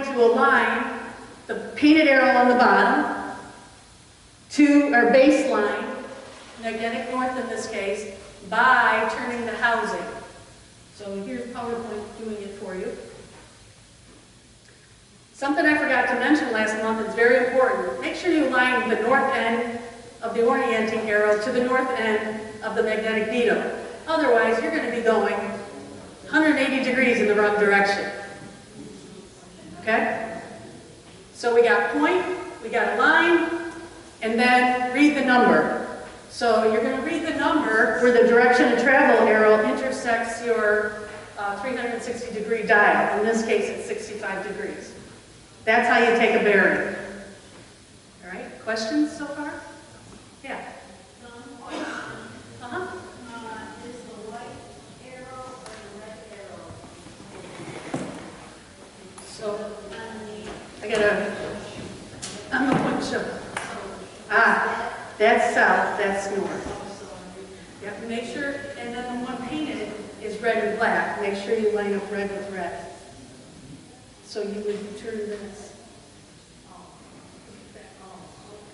going to align the painted arrow on the bottom to our baseline, magnetic north in this case, by turning the housing. So here's PowerPoint doing it for you. Something I forgot to mention last month is very important. Make sure you align the north end of the orienting arrow to the north end of the magnetic needle. Otherwise, you're going to be going 180 degrees in the wrong direction. Okay? So we got point, we got a line, and then read the number. So you're going to read the number where the direction of travel arrow intersects your 360 degree dial. In this case, it's 65 degrees. That's how you take a bearing. All right, questions so far? Yeah. Uh-huh. Is the white arrow or the red arrow? So, I'm the point show. That's south, that's north. Yep, make sure, and then the one painted is red and black. Make sure you line up red with red. So you would turn this.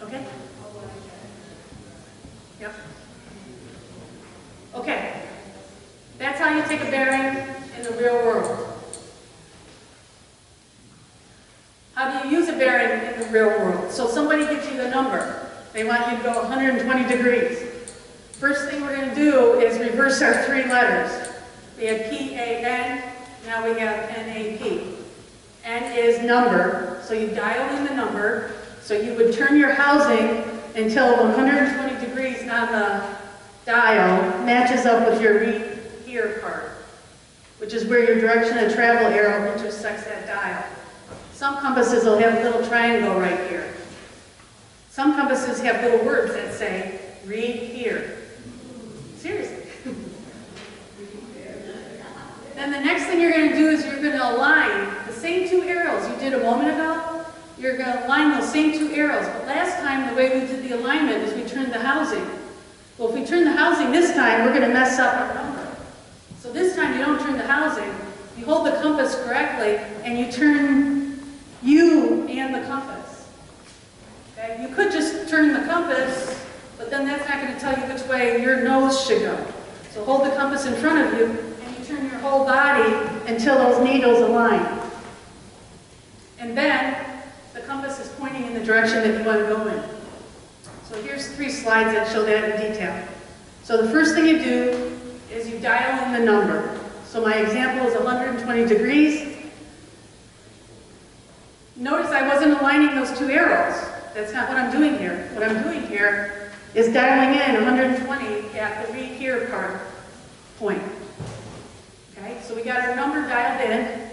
Okay? Yep. Okay. That's how you take a bearing in the real world. How do you use a bearing in the real world? So somebody gives you the number. They want you to go 120 degrees. First thing we're going to do is reverse our three letters. We had P-A-N, now we have N-A-P. N is number, so you dial in the number. So you would turn your housing until 120 degrees on the dial matches up with your read here part, which is where your direction of travel arrow intersects that dial. Some compasses will have a little triangle right here. Some compasses have little words that say, read here. Seriously. Then the next thing you're going to do is you're going to align the same two arrows you did a moment ago. You're going to align those same two arrows. But last time, the way we did the alignment is we turned the housing. Well, if we turn the housing this time, we're going to mess up our number. So this time, you don't turn the housing. You hold the compass correctly, and you turn you and the compass. Okay? You could just turn the compass, but then that's not going to tell you which way your nose should go. So hold the compass in front of you, and you turn your whole body until those needles align. And then the compass is pointing in the direction that you want to go in. So here's 3 slides that show that in detail. So the first thing you do is you dial in the number. So my example is 120 degrees. Notice I wasn't aligning those 2 arrows. That's not what I'm doing here. What I'm doing here is dialing in 120 at the read here part point. Okay, so we got our number dialed in.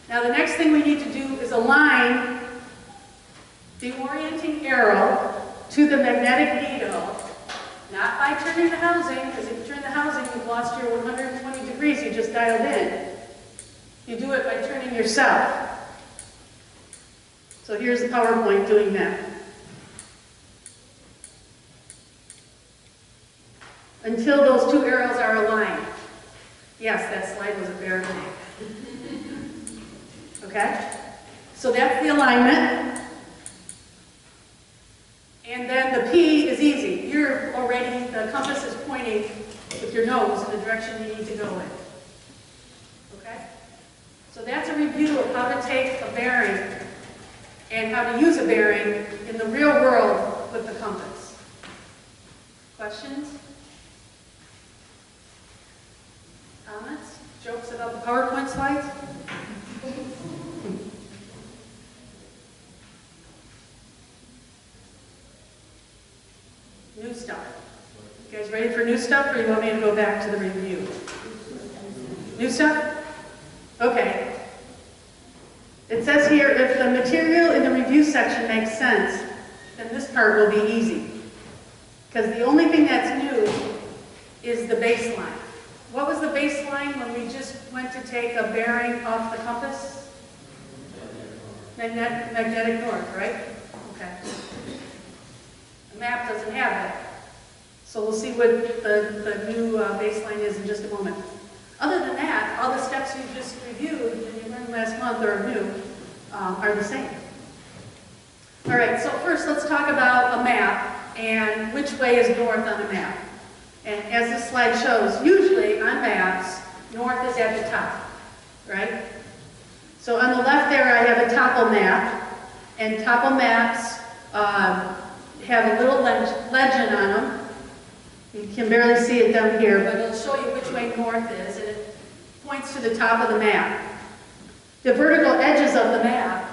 Now the next thing we need to do is align the orienting arrow to the magnetic needle, not by turning the housing, because if you turn the housing, you've lost your 120 degrees you just dialed in. You do it by turning yourself. So here's the PowerPoint doing that. Until those 2 arrows are aligned. Yes, that slide was a bear thing. Okay? So that's the alignment. And then the P is easy. You're already, the compass is pointing with your nose in the direction you need to go in. Okay? So that's a review of how to take a bearing and how to use a bearing in the real world with the compass. Questions? Comments? Jokes about the PowerPoint slides? New stuff. You guys ready for new stuff, or you want me to go back to the review? New stuff? Okay. It says here, if the material in the review section makes sense, then this part will be easy. Because the only thing that's new is the baseline. What was the baseline when we just went to take a bearing off the compass? Magnetic north, right? Okay. The map doesn't have that. So we'll see what the new baseline is in just a moment. Other than that, all the steps you just reviewed, and you learned last month or new are the same. All right, so first let's talk about a map and which way is north on a map. And as this slide shows, usually on maps, north is at the top, right? So on the left there I have a topo map, and topo maps have a little legend on them. You can barely see it down here, but it'll show you which way north is, and it points to the top of the map. The vertical edges of the map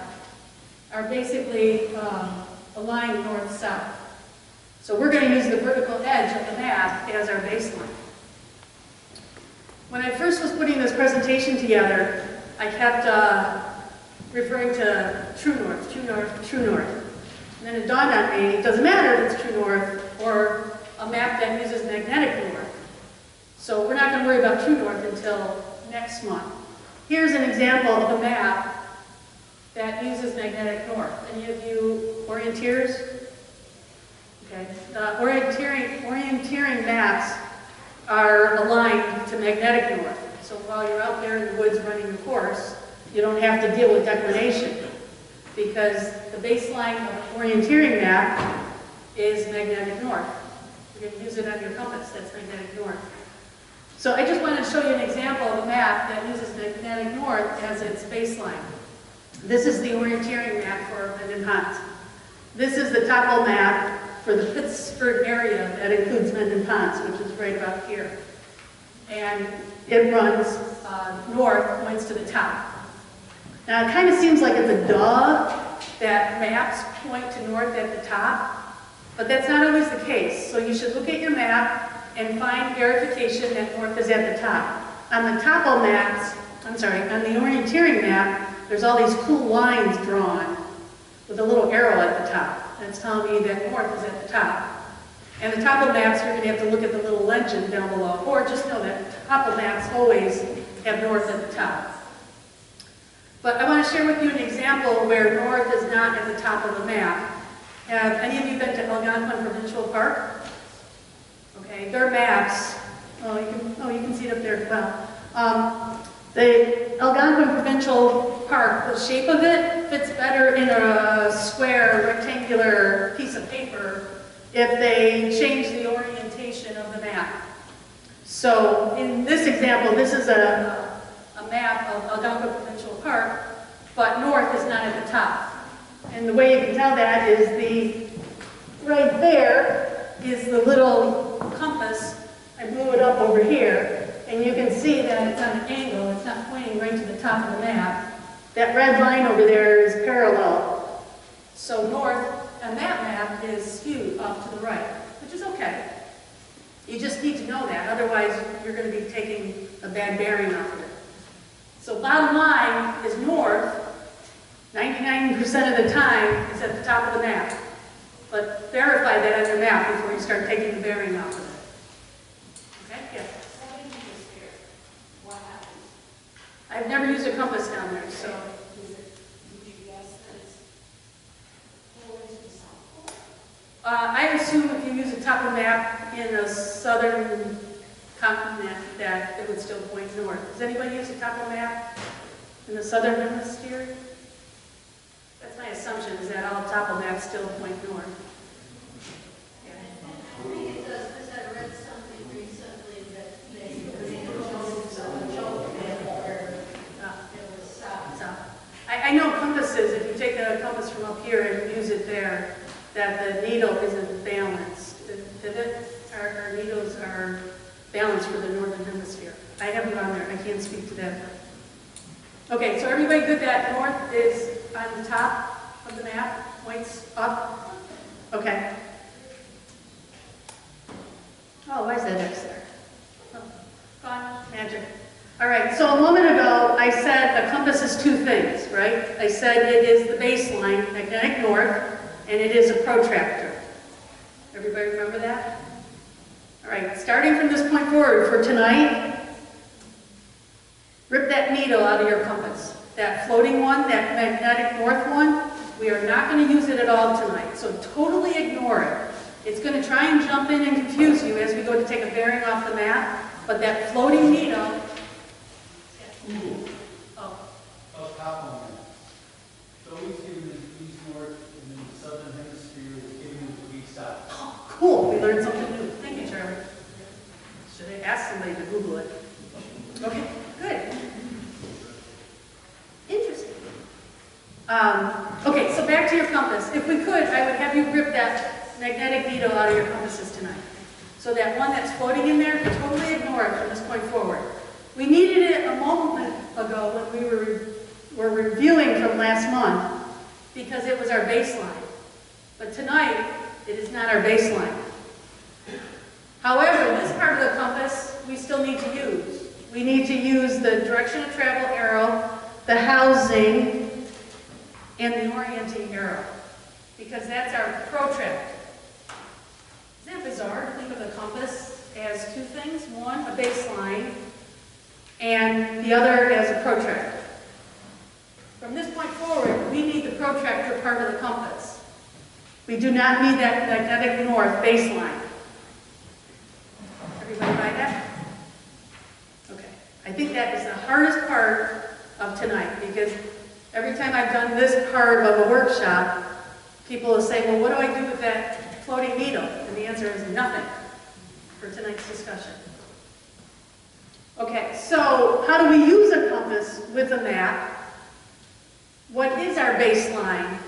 are basically aligned north-south. So we're going to use the vertical edge of the map as our baseline. When I first was putting this presentation together, I kept referring to true north, true north, true north. And then it dawned on me, it doesn't matter if it's true north or a map that uses magnetic north. So we're not going to worry about true north until next month. Here's an example of a map that uses magnetic north. Any of you orienteers? Okay. Orienteering maps are aligned to magnetic north. So while you're out there in the woods running your course, you don't have to deal with declination, because the baseline of an orienteering map is magnetic north. You're going to use it on your compass, that's magnetic north. So I just wanted to show you an example of a map that uses magnetic north as its baseline. This is the orienteering map for Mendon Ponds. This is the topo map for the Pittsburgh area that includes Mendon Ponds, which is right about here. And it runs north, points to the top. Now it kind of seems like it's a duh that maps point to north at the top, but that's not always the case. So you should look at your map and find verification that north is at the top. On the topo maps, on the orienteering map, there's all these cool lines drawn with a little arrow at the top. That's telling me that north is at the top. And the topo maps, you're going to have to look at the little legend down below, or just know that topo maps always have north at the top. But I want to share with you an example where north is not at the top of the map. Have any of you been to Algonquin Provincial Park? Okay, their maps, you can see it up there as well. The Algonquin Provincial Park, the shape of it fits better in a square, rectangular piece of paper if they change the orientation of the map. So in this example, this is a map of Algonquin Provincial Park, but north is not at the top. And the way you can tell that is right there is the little compass. I blew it up over here, and you can see that it's on an angle. It's not pointing right to the top of the map. That red line over there is parallel. So north on that map is skewed off to the right, which is okay. You just need to know that, otherwise you're going to be taking a bad bearing off of it. So bottom line is north, 99% of the time, is at the top of the map. But verify that on your map before you start taking the bearing off of it. Okay? Yes? What happens? I've never used a compass down there, so. Did you guess that it's always the south pole? I assume if you use a topo map in a southern continent that it would still point north. Does anybody use a topo map in the southern hemisphere? That's my assumption, is that all topo maps still point north. Yeah. I think it does, because I read something recently that they it was south. So, I know compasses, if you take a compass from up here and use it there, that the needle isn't balanced. Our needles are balanced for the northern hemisphere. I have it on there, I can't speak to that. Okay, so everybody good that north is on the top of the map, points up? Okay. Oh, why is that X there? Oh, gone, magic. All right, so a moment ago, I said a compass is two things, right? I said it is the baseline, magnetic north, and it is a protractor. Everybody remember that? All right, starting from this point forward for tonight, rip that needle out of your compass. That floating one, that magnetic north one, we are not going to use it at all tonight, so totally ignore it. It's going to try and jump in and confuse you as we go to take a bearing off the map, but that floating needle... Oh. top on that. So always given as east north, and then the southern hemisphere is given as east south. Oh, cool, we learned something new. Thank you, Charlie. Should I ask somebody to Google it? Okay, good. Interesting. Okay, so back to your compass. If we could, I would have you rip that magnetic needle out of your compasses tonight. So that one that's floating in there, totally ignore it from this point forward. We needed it a moment ago when we were reviewing from last month because it was our baseline. But tonight, it is not our baseline. However, this part of the compass, we still need to use. We need to use the direction of travel arrow, the housing, and the orienting arrow, because that's our protractor. Isn't that bizarre to think of the compass as two things? One, a baseline, and the other as a protractor. From this point forward, we need the protractor part of the compass. We do not need that magnetic north baseline. Everybody buy that? Okay. I think that is the hardest part of tonight, because every time I've done this part of a workshop, people will say, well, what do I do with that floating needle? And the answer is nothing for tonight's discussion. Okay, so how do we use a compass with a map? What is our baseline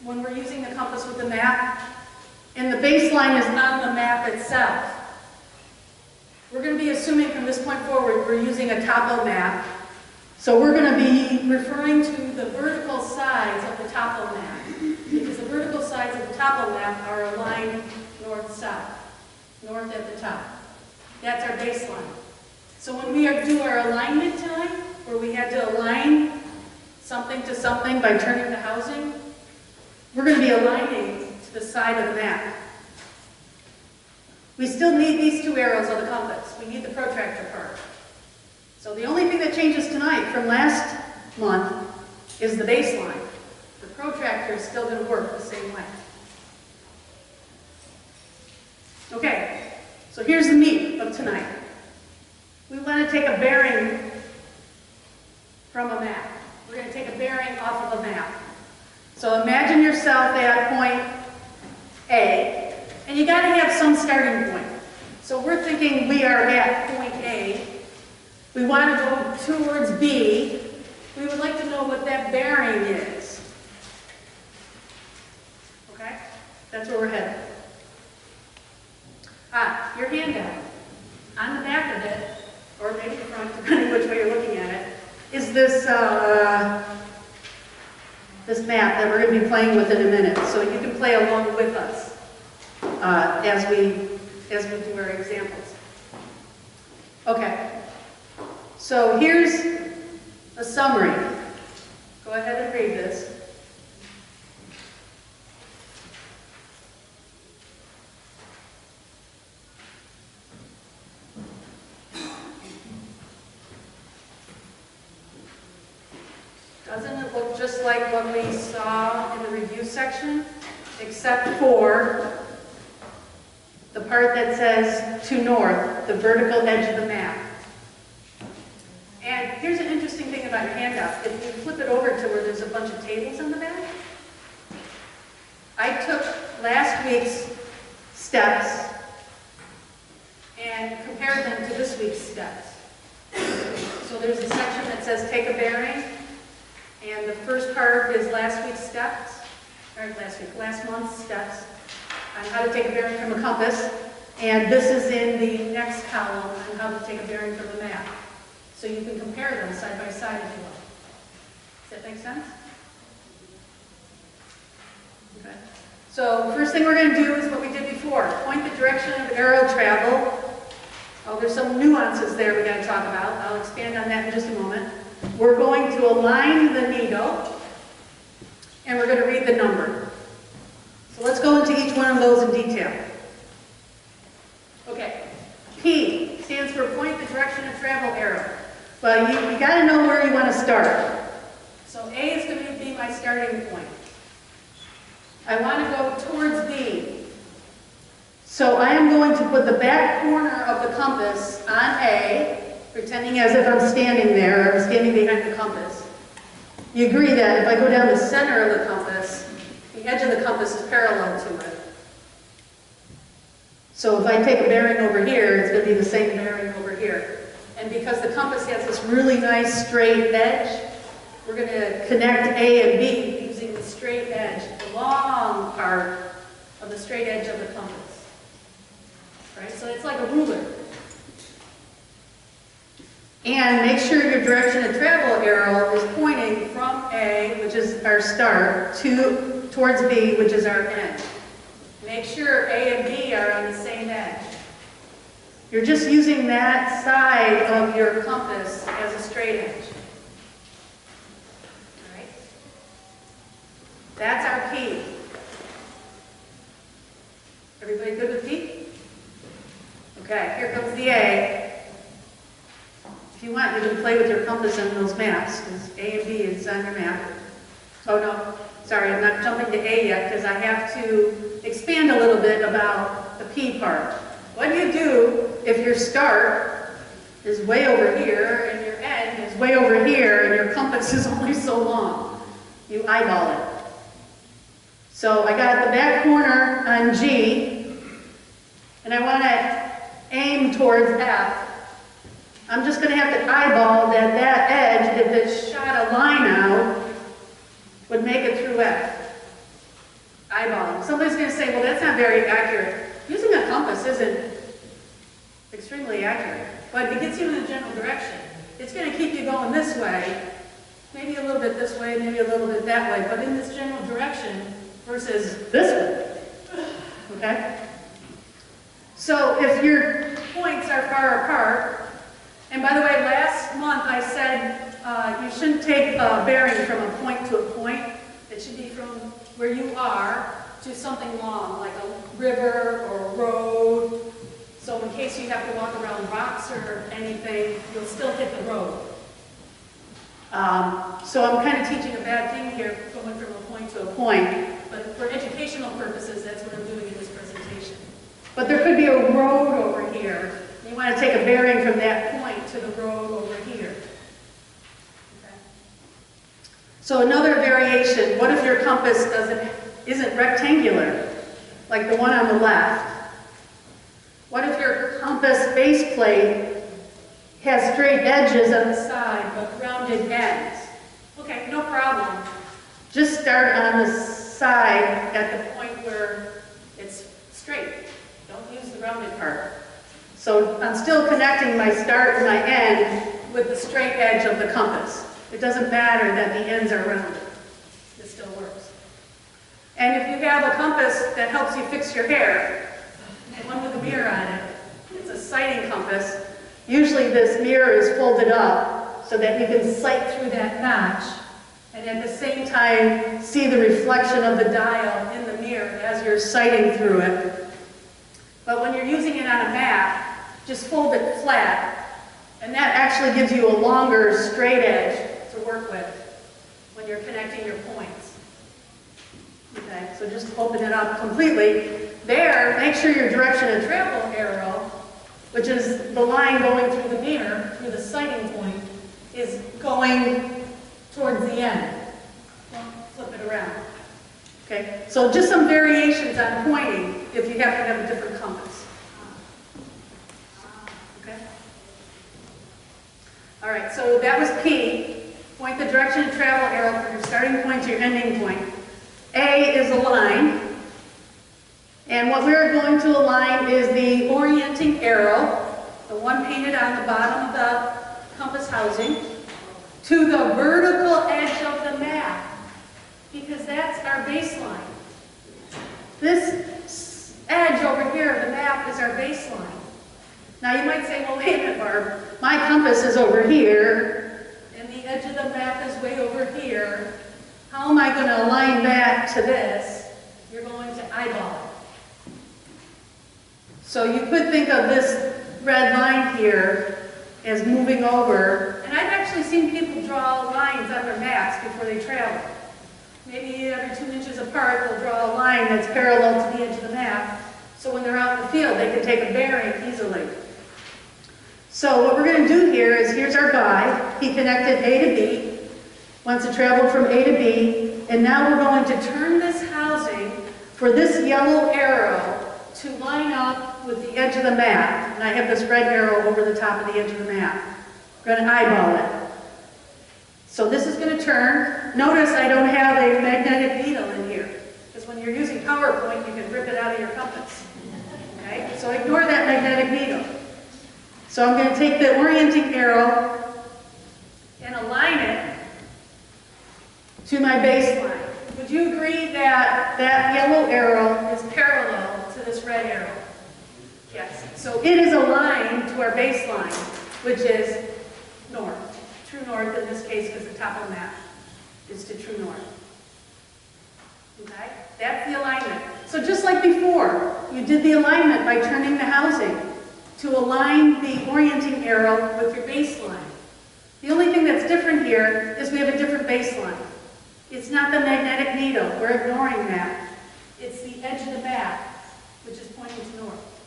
when we're using the compass with the map? And the baseline is on the map itself. We're going to be assuming from this point forward we're using a topo map. So we're going to be referring to the vertical sides of the topo map, because the vertical sides of the topo map are aligned north-south, north at the top. That's our baseline. So when we do our alignment tonight, where we had to align something to something by turning the housing, we're going to be aligning to the side of the map. We still need these two arrows on the compass. We need the protractor part. So the only thing that changes tonight from last month is the baseline. The protractor is still going to work the same way. Okay, so here's the meat of tonight. We want to take a bearing from a map. We're going to take a bearing off of a map. So imagine yourself at point A, and you got to have some starting point. So we're thinking we are at point A. We want to go towards B. We would like to know what that bearing is. Okay? That's where we're headed. Your handout. On the back of it, or maybe the front, depending which way you're looking at it, is this this map that we're going to be playing with in a minute. So you can play along with us as we do our examples. Okay. So here's a summary. Go ahead and read this. Doesn't it look just like what we saw in the review section? Except for the part that says to north, the vertical edge of the map. And here's an interesting thing about your handout. If you flip it over to where there's a bunch of tables in the back, I took last week's steps and compared them to this week's steps. So there's a section that says take a bearing, and the first part is last week's steps, or last month's steps on how to take a bearing from a compass, and this is in the next column on how to take a bearing from a map. So you can compare them side by side if you want. Does that make sense? Okay. So first thing we're going to do is what we did before. Point the direction of arrow travel. Oh, there's some nuances there we got to talk about. I'll expand on that in just a moment. We're going to align the needle, and we're going to read the number. So let's go into each one of those in detail. Okay. P stands for point the direction of travel arrow. Well, you got to know where you want to start. So A is going to be my starting point. I want to go towards B. So I am going to put the back corner of the compass on A, pretending as if I'm standing there, or I'm standing behind the compass. you agree that if I go down the center of the compass, the edge of the compass is parallel to it. So if I take a bearing over here, it's going to be the same bearing over here. And because the compass has this really nice straight edge, we're going to connect A and B using the straight edge, the long part of the straight edge of the compass. Right? So it's like a ruler. And make sure your direction of travel arrow is pointing from A, which is our start, towards B, which is our end. Make sure A and B are on the same edge. You're just using that side of your compass as a straight edge. All right? That's our P. Everybody good with P? Okay, here comes the A. If you want, you can play with your compass on those maps, because A and B is on your map. Oh no, sorry, I'm not jumping to A yet, because I have to expand a little bit about the P part. What do you do if your start is way over here, and your end is way over here, and your compass is only so long? You eyeball it. So I got the back corner on G, and I want to aim towards F. I'm just going to have to eyeball that edge, if it shot a line out, would make it through F. Eyeballing. Somebody's going to say, well, that's not very accurate. Using a compass isn't extremely accurate, but it gets you in the general direction. It's going to keep you going this way, maybe a little bit this way, maybe a little bit that way, but in this general direction versus this way. Okay? So if your points are far apart, and by the way, last month I said you shouldn't take a bearing from a point to a point. It should be from where you are to something long, like a river or a road. So in case you have to walk around rocks or anything, you'll still hit the road. So I'm kind of teaching a bad thing here, going from a point to a point. But for educational purposes, that's what I'm doing in this presentation. But there could be a road over here. You want to take a bearing from that point to the road over here. Okay. So another variation, what if your compass isn't rectangular, like the one on the left? What if your compass base plate has straight edges on the side but rounded ends? Okay, no problem. Just start on the side at the point where it's straight. Don't use the rounded part. So I'm still connecting my start and my end with the straight edge of the compass. It doesn't matter that the ends are rounded. It still works. And if you have a compass that helps you fix your hair, one with a mirror on it, it's a sighting compass. Usually this mirror is folded up so that you can sight through that notch and at the same time see the reflection of the dial in the mirror as you're sighting through it. But when you're using it on a map, just fold it flat, and that actually gives you a longer straight edge to work with when you're connecting your points. Okay, so just open it up completely. There, make sure your direction of travel arrow, which is the line going through the mirror, through the sighting point, is going towards the end. Don't flip it around. Okay, so just some variations on pointing if you happen to have a different compass. Okay? All right, so that was P. Point the direction of travel arrow from your starting point to your ending point. A is a line. And what we're going to align is the orienting arrow, the one painted on the bottom of the compass housing, to the vertical edge of the map, because that's our baseline. This edge over here of the map is our baseline. Now you might say, well, wait a minute, Barb, my compass is over here, and the edge of the map is way over here. How am I going to align that to this? You're going to eyeball it. So you could think of this red line here as moving over, and I've actually seen people draw lines on their maps before they travel. Maybe every 2 inches apart, they'll draw a line that's parallel to the edge of the map, so when they're out in the field, they can take a bearing easily. So what we're going to do here is, here's our guy. He connected A to B. Once it traveled from A to B, and now we're going to turn this housing for this yellow arrow to line up with the edge of the map. And I have this red arrow over the top of the edge of the map. We're going to eyeball it. So this is going to turn. Notice I don't have a magnetic needle in here, because when you're using PowerPoint, you can rip it out of your compass. Okay? So ignore that magnetic needle. So I'm going to take the orienting arrow and align it to my baseline. Would you agree that that yellow arrow is parallel to this red arrow? Yes. So it is aligned to our baseline, which is north. True north in this case, because the top of the map is to true north. Okay? That's the alignment. So just like before, you did the alignment by turning the housing to align the orienting arrow with your baseline. The only thing that's different here is we have a different baseline. It's not the magnetic needle. We're ignoring that. It's the edge of the map, which is pointing to north.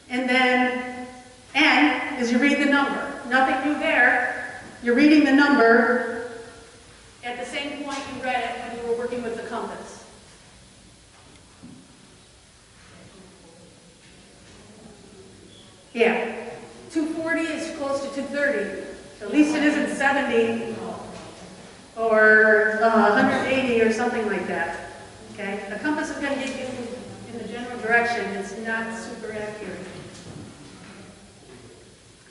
And then, N is you read the number. Nothing new there. You're reading the number at the same point you read it when you were working with the compass. Yeah. 240 is close to 230. At least it isn't 70 or 180 or something like that. Okay? The compass is going to get you in the general direction. It's not super accurate.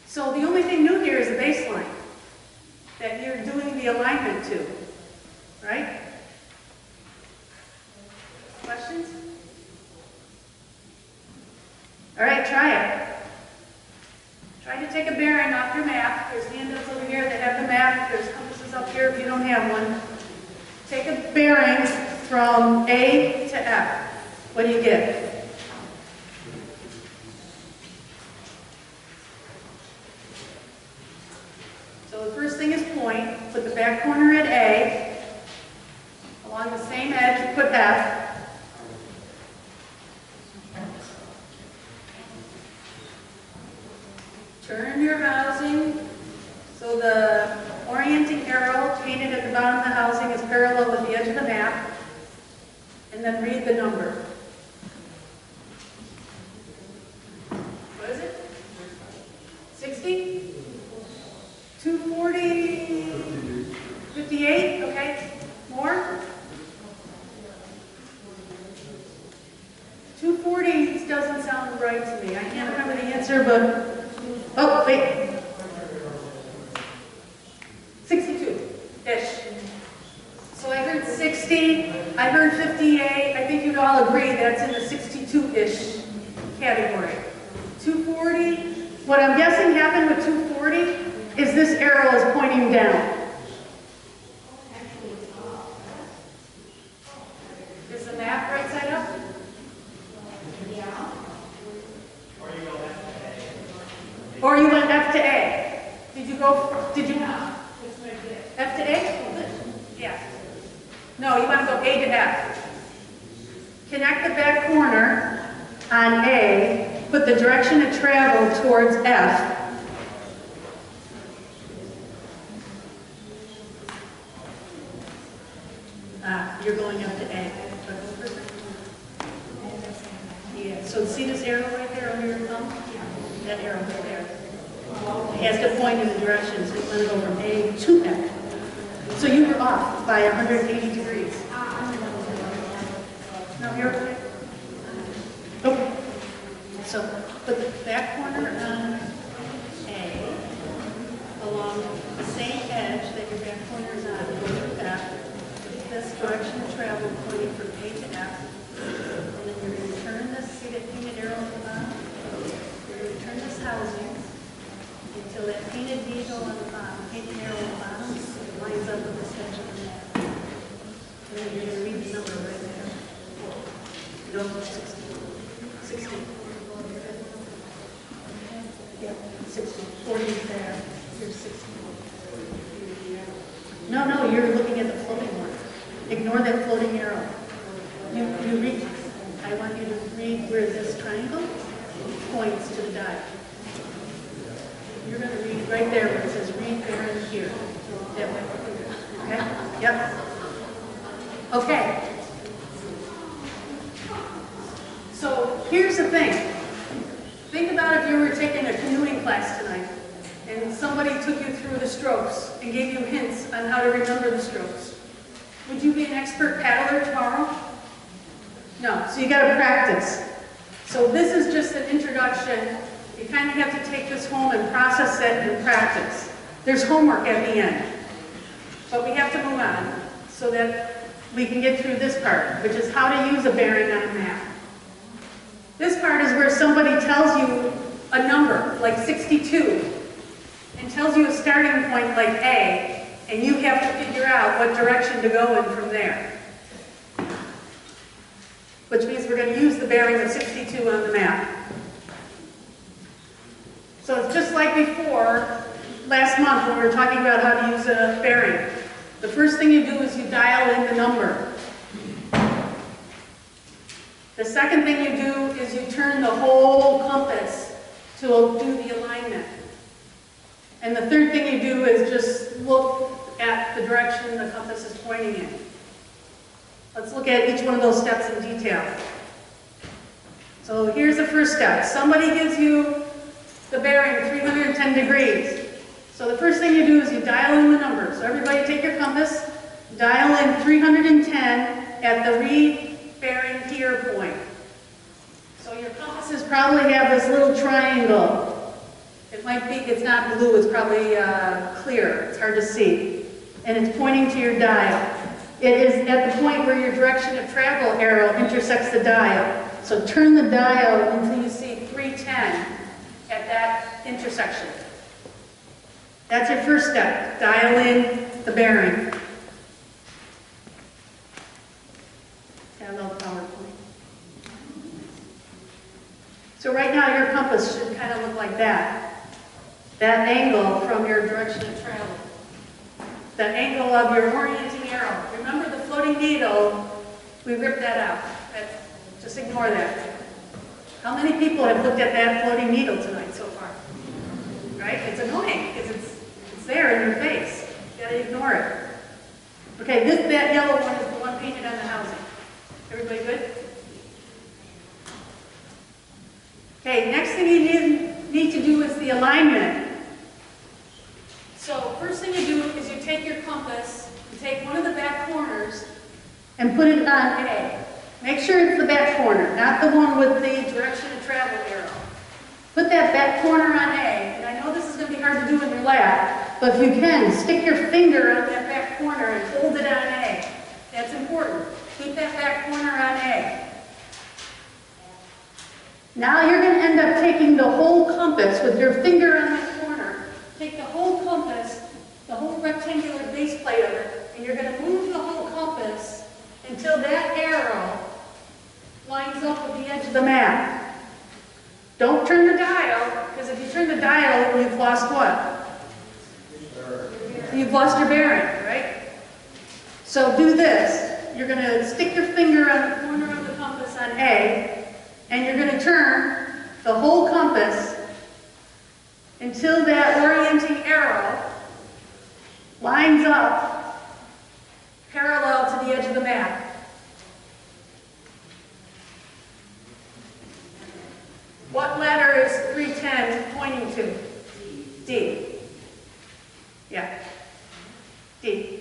So the only thing new here is the baseline that you're doing the alignment to. Right? Questions? All right, try it. Try to take a bearing off your map. There's handouts over here that have the map. There's compasses up here if you don't have one. Take a bearing from A to F. What do you get? So the first thing is point. Put the back corner at A. Along the same edge, put F. Turn your housing so the orienting arrow painted at the bottom of the housing is parallel with the edge of the map. And then read the number. What is it? 60? 240? 58? Okay. More? 240 doesn't sound right to me. I can't remember the answer, but... Oh, wait. 62-ish. So I heard 60, I heard 58. I think you'd all agree that's in the 62-ish category. 240, what I'm guessing happened with 240 is this arrow is pointing down. Is the map right side up? Or you went F to A. Did you F to A? Yeah. No, you want to go A to F. Connect the back corner on A, put the direction of travel towards F. You're going up to A. Yeah, so see this arrow right there under your thumb? That arrow right there. It has to point in the direction, so you want to go from A to F. So you were off by 180 degrees. No, you're okay. Oh. So put the back corner on A along the same edge that your back corner is on. Go to F. This direction of travel pointing from A to F. And then you're going to turn this, see that painted arrow on the bottom? You're going to turn this housing until that painted needle on the bottom, painted arrow on the bottom, lines up with this edge of the map. And then you're going to read the number right there. No, 60. 60. Yep, 60. 40 is there. Here's 60. No, you're looking at the floating one. Ignore that floating arrow. You read. I want you to read where this triangle points to the dial. You're going to read right there where it says read there and here. Okay, yep. Okay. So here's the thing. Think about if you were taking a canoeing class tonight and somebody took you through the strokes and gave you hints on how to remember the strokes. Would you be an expert paddler tomorrow? No, so you got to practice. So this is just an introduction. You kind of have to take this home and process it and practice. There's homework at the end. But we have to move on so that we can get through this part, which is how to use a bearing on a map. This part is where somebody tells you a number, like 62, and tells you a starting point like A, and you have to figure out what direction to go in from there. Which means we're going to use the bearing of 62 on the map. So it's just like before, last month when we were talking about how to use a bearing. The first thing you do is you dial in the number. The second thing you do is you turn the whole compass to do the alignment. And the third thing you do is just look at the direction the compass is pointing in. Let's look at each one of those steps in detail. So here's the first step. Somebody gives you the bearing 310 degrees. So the first thing you do is you dial in the number. So everybody take your compass, dial in 310 at the read bearing here point. So your compasses probably have this little triangle. It might be, it's not blue, it's probably clear. It's hard to see. And it's pointing to your dial. It is at the point where your direction of travel arrow intersects the dial. So turn the dial until you see 310 at that intersection. That's your first step. Dial in the bearing. I love PowerPoint. So right now your compass should kind of look like that. That angle from your direction of travel. The angle of your orienting arrow. Remember the floating needle, we ripped that out. Just ignore that. How many people have looked at that floating needle tonight so far? Right? It's annoying because it's there in your face. You gotta ignore it. Okay, that yellow one is the one painted on the housing. Everybody good? Okay, next thing you need to do is the alignment. So first thing you do is you take your compass, you take one of the back corners and put it on A. Make sure it's the back corner, not the one with the direction of travel arrow. Put that back corner on A, and I know this is going to be hard to do in your lap, but if you can, stick your finger on that back corner and hold it on A. That's important. Keep that back corner on A. Now you're going to end up taking the whole compass with your finger on that corner. Take the whole compass, the whole rectangular base plate of it, and you're going to move the whole compass until that arrow lines up with the edge of the map. Don't turn the dial, because if you turn the dial, you've lost what? You've lost your bearing, right? So do this. You're going to stick your finger on the corner of the compass on A, and you're going to turn the whole compass until that orienting arrow lines up parallel to the edge of the map. What letter is 310 pointing to? D. Yeah. D.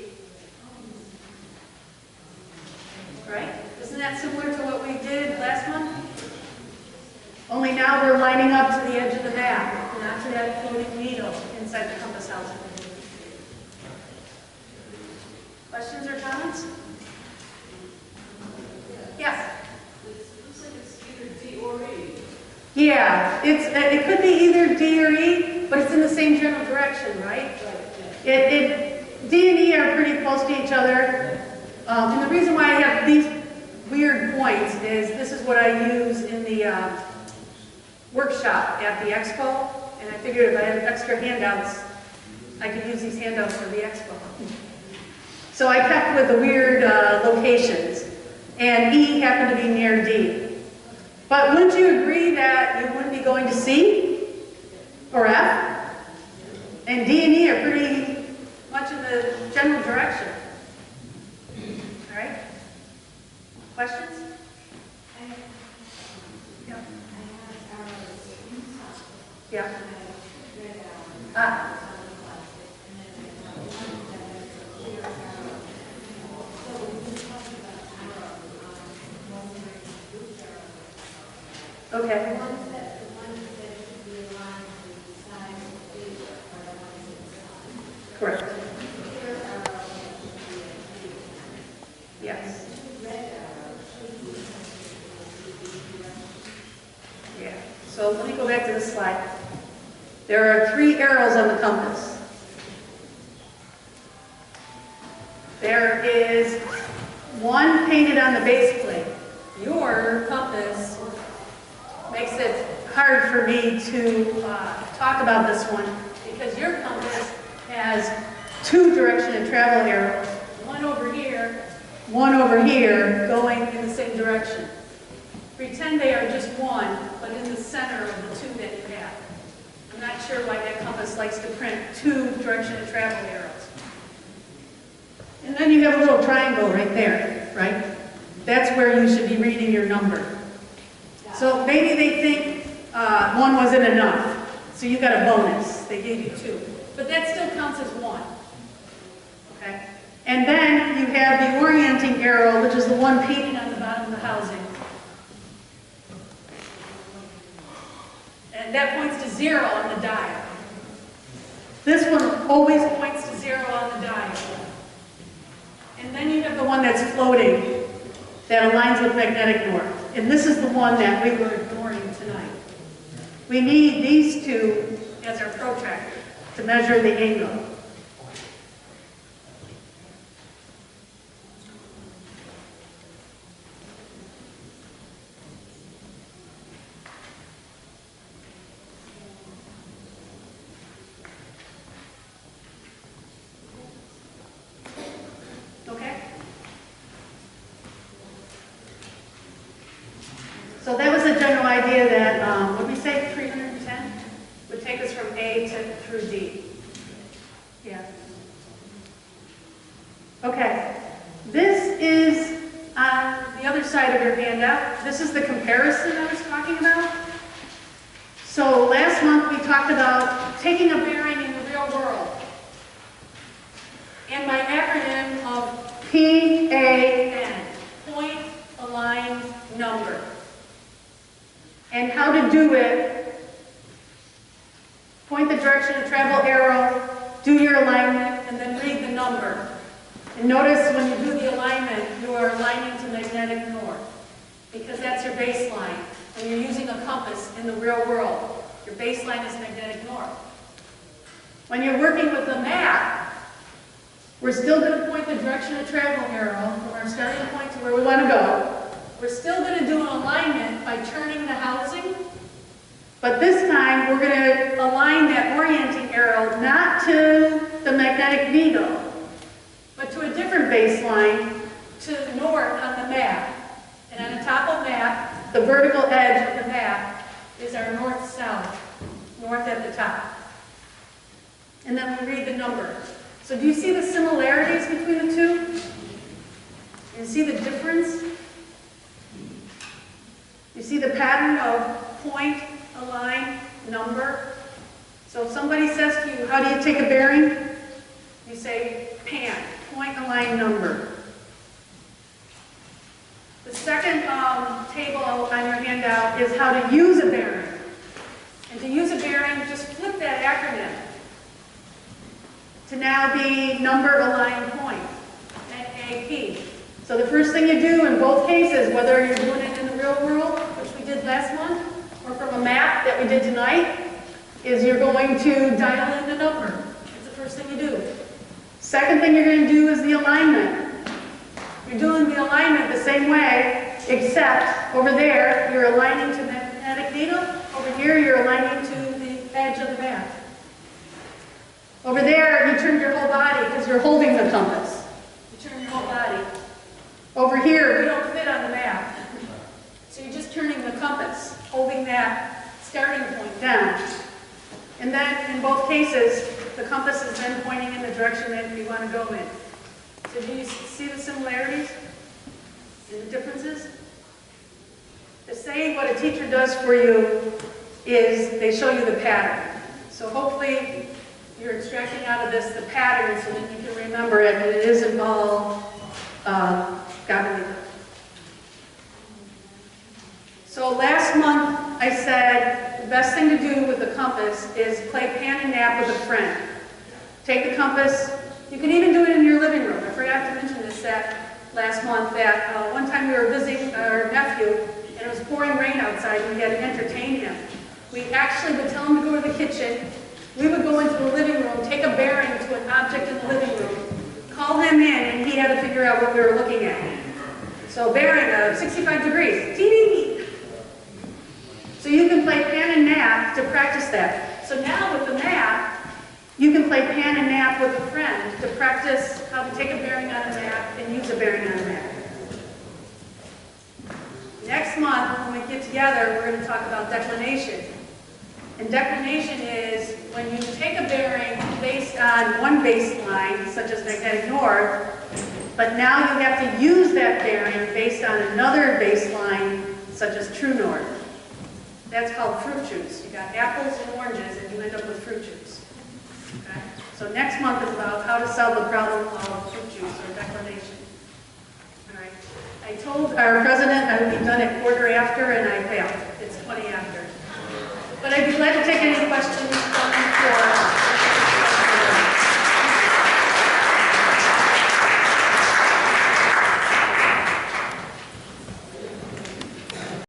Right? Isn't that similar to what we did last month? Only now we're lining up to the edge of the map, not to that floating needle inside the compass housing. Questions or comments? Yes? Yeah, it could be either D or E, but it's in the same general direction, right? D and E are pretty close to each other. And the reason why I have these weird points is this is what I use in the workshop at the expo. And I figured if I had extra handouts, I could use these handouts for the expo. So I kept with the weird locations. And E happened to be near D. But wouldn't you agree that you wouldn't be going to C or F? And D and E are pretty much in the general direction. All right? Questions? Yeah. Yeah. Ah. Okay. Correct. Yes. Yeah. So let me go back to this slide. There are 3 arrows on the compass. There is one painted on the base plate. Your compass makes it hard for me to talk about this one because your compass has 2 direction of travel arrows, one over here, going in the same direction. Pretend they are just one, but in the center of the 2 that you have. I'm not sure why that compass likes to print 2 direction of travel arrows. And then you have a little triangle right there, right? That's where you should be reading your number. So maybe they think 1 wasn't enough, so you got a bonus. They gave you 2. But that still counts as 1. Okay? And then you have the orienting arrow, which is the one painted on the bottom of the housing. And that points to 0 on the dial. This one always points to 0 on the dial. And then you have the one that's floating that aligns with magnetic north. And this is the one that we were ignoring tonight. We need these 2 as our protractor to measure the angle. Okay? So that was a general idea that, would we say 310 would take us from A through D? Yeah. Okay. This is on the other side of your handout. This is the comparison I was talking about. So last month we talked about taking a bearing in the real world. And my acronym of PAN, point, align, number. And how to do it: point the direction of travel arrow, do your alignment, and then read the number. And notice when you do the alignment, you are aligning to magnetic north, because that's your baseline. When you're using a compass in the real world, your baseline is magnetic north. When you're working with the map, we're still going to point the direction of travel arrow from our starting point to where we want to go. We're still going to do an alignment by turning the housing, but this time we're going to align that orienting arrow not to the magnetic needle, but to a different baseline, to the north on the map. And on the top of the map, the vertical edge of the map is our north-south, north at the top. And then we read the number. So do you see the similarities between the 2? You see the difference? You see the pattern of point, align, number? So if somebody says to you, how do you take a bearing? You say PAN, point, align, number. The second table on your handout is how to use a bearing. And to use a bearing, just flip that acronym to now be number, align, point, NAP. So the first thing you do in both cases, whether you're doing it in the real world, which we did last month, or from a map that we did tonight, is you're going to dial in the number. That's the first thing you do. Second thing you're going to do is the alignment. You're doing the alignment the same way, except over there, you're aligning to the magnetic needle. Over here, you're aligning to the edge of the map. Over there, you turn your whole body because you're holding the compass. You turn your whole body. Over here, we don't fit on the map. So you're just turning the compass, holding that starting point down. And then, in both cases, the compass is then pointing in the direction that you want to go in. So do you see the similarities and the differences? To say what a teacher does for you is they show you the pattern. So hopefully you're extracting out of this the pattern so that you can remember it, and it isn't all gobbledygook. So last month I said the best thing to do with the compass is play pan and nap with a friend. Take the compass. You can even do it in your living room. I forgot to mention this last month that one time we were visiting our nephew and it was pouring rain outside and we had to entertain him. We actually would tell him to go to the kitchen. We would go into the living room, take a bearing to an object in the living room, call him in, and he had to figure out what we were looking at. So bearing of 65 degrees. Ding! So you can play pan and nap to practice that. So now with the map, you can play pan and nap with a friend to practice how to take a bearing on a map and use a bearing on a map. Next month, when we get together, we're going to talk about declination. And declination is when you take a bearing based on one baseline, such as magnetic north, but now you have to use that bearing based on another baseline, such as true north. That's called fruit juice. You got apples and oranges, and you end up with fruit juice. Okay? So next month is about how to solve the problem of fruit juice or declination. All right. I told our president I would be done at 1/4 after, and I failed. It's 20 after. But I'd be glad to take any questions